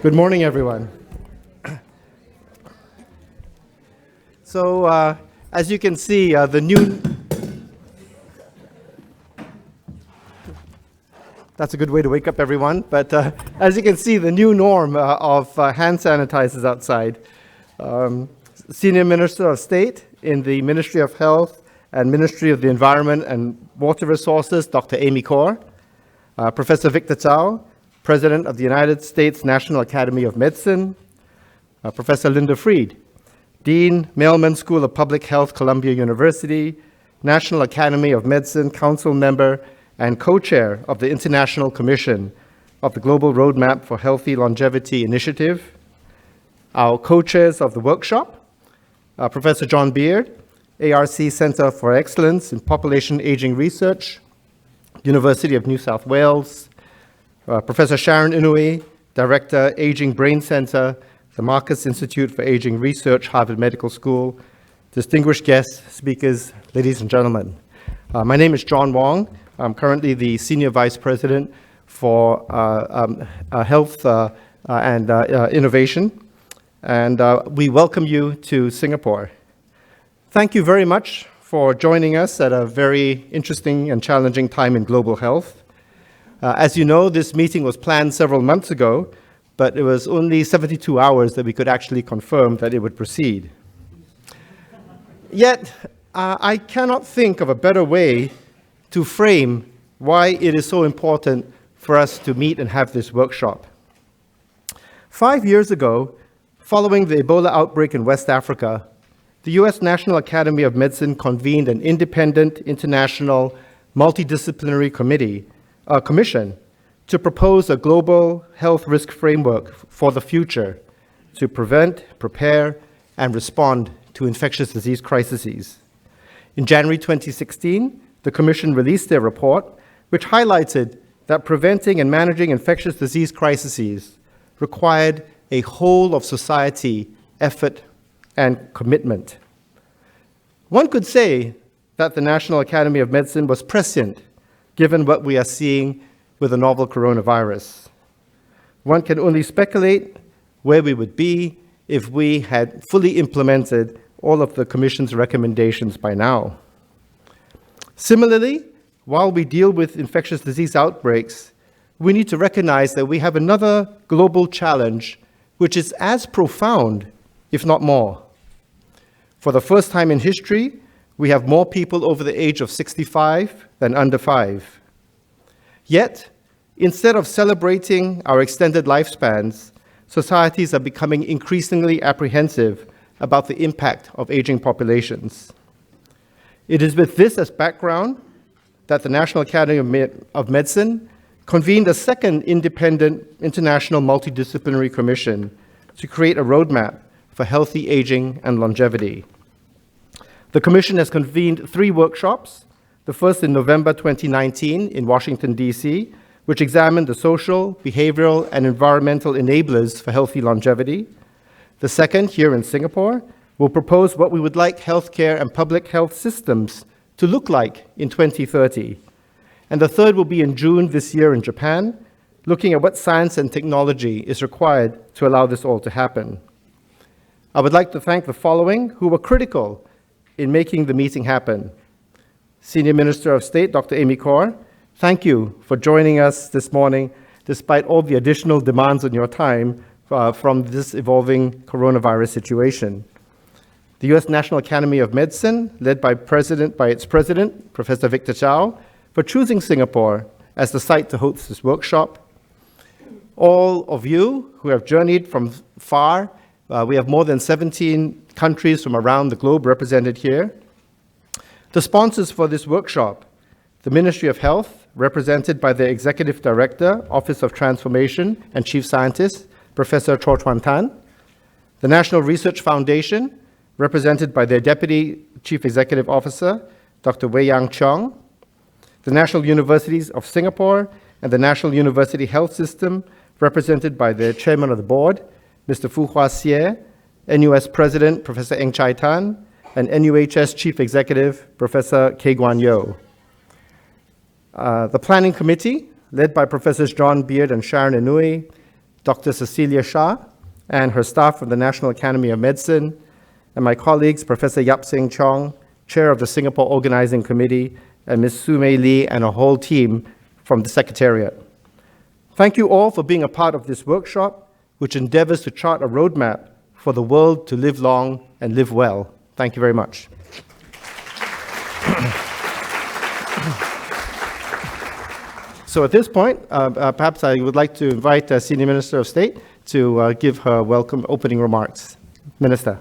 Good morning, everyone. So, as you can see, that's a good way to wake up everyone, but as you can see, the new norm of hand sanitizers outside. Senior Minister of State in the Ministry of Health and Ministry of the Environment and Water Resources, Dr. Amy Kaur, Professor Victor Tsao, President of the United States National Academy of Medicine, Professor Linda Fried, Dean, Mailman School of Public Health, Columbia University, National Academy of Medicine Council member, and co-chair of the International Commission of the Global Roadmap for Healthy Longevity Initiative, our co-chairs of the workshop, Professor John Beard, ARC Center for Excellence in Population Aging Research, University of New South Wales, Professor Sharon Inouye, Director, Aging Brain Center, the Marcus Institute for Aging Research, Harvard Medical School, distinguished guests, speakers, ladies and gentlemen. My name is John Wong. I'm currently the Senior Vice President for Health and Innovation, and we welcome you to Singapore. Thank you very much for joining us at a very interesting and challenging time in global health. As you know, this meeting was planned several months ago, but it was only 72 hours that we could actually confirm that it would proceed. Yet, I cannot think of a better way to frame why it is so important for us to meet and have this workshop. 5 years ago, following the Ebola outbreak in West Africa, the US National Academy of Medicine convened an independent international multidisciplinary commission to propose a global health risk framework for the future to prevent, prepare, and respond to infectious disease crises. In January 2016, the Commission released their report, which highlighted that preventing and managing infectious disease crises required a whole-of-society effort and commitment. One could say that the National Academy of Medicine was prescient, given what we are seeing with the novel coronavirus. One can only speculate where we would be if we had fully implemented all of the Commission's recommendations by now. Similarly, while we deal with infectious disease outbreaks, we need to recognize that we have another global challenge which is as profound, if not more. For the first time in history, we have more people over the age of 65 than under 5. Yet, instead of celebrating our extended lifespans, societies are becoming increasingly apprehensive about the impact of aging populations. It is with this as background that the National Academy of Medicine convened a second independent international multidisciplinary commission to create a roadmap for healthy aging and longevity. The commission has convened 3 workshops, the first in November 2019 in Washington, D.C., which examined the social, behavioral, and environmental enablers for healthy longevity. The second, here in Singapore, will propose what we would like healthcare and public health systems to look like in 2030. And the third will be in June this year in Japan, looking at what science and technology is required to allow this all to happen. I would like to thank the following who were critical in making the meeting happen. Senior Minister of State, Dr. Amy Kaur, thank you for joining us this morning, despite all the additional demands on your time from this evolving coronavirus situation. The U.S. National Academy of Medicine, led by its president, Professor Victor Tsao, for choosing Singapore as the site to host this workshop. All of you who have journeyed from far, we have more than 17 countries from around the globe represented here. The sponsors for this workshop, the Ministry of Health, represented by the Executive Director, Office of Transformation and Chief Scientist, Professor Cho Chuan Tan. The National Research Foundation, represented by their Deputy Chief Executive Officer, Dr. Wei Yang Cheong. The National Universities of Singapore and the National University Health System, represented by the Chairman of the Board, Mr. Fu Hua Xie, NUS President, Professor Eng Chai Tan, and NUHS Chief Executive, Professor Keh Guan Yeoh. The Planning Committee, led by Professors John Beard and Sharon Inouye, Dr. Cecilia Shah, and her staff from the National Academy of Medicine, and my colleagues, Professor Yap Seng Chong, Chair of the Singapore Organizing Committee, and Ms. Su Mei Lee, and a whole team from the Secretariat. Thank you all for being a part of this workshop, which endeavors to chart a roadmap for the world to live long and live well. Thank you very much. So at this point, perhaps I would like to invite the Senior Minister of State to give her welcome opening remarks. Minister.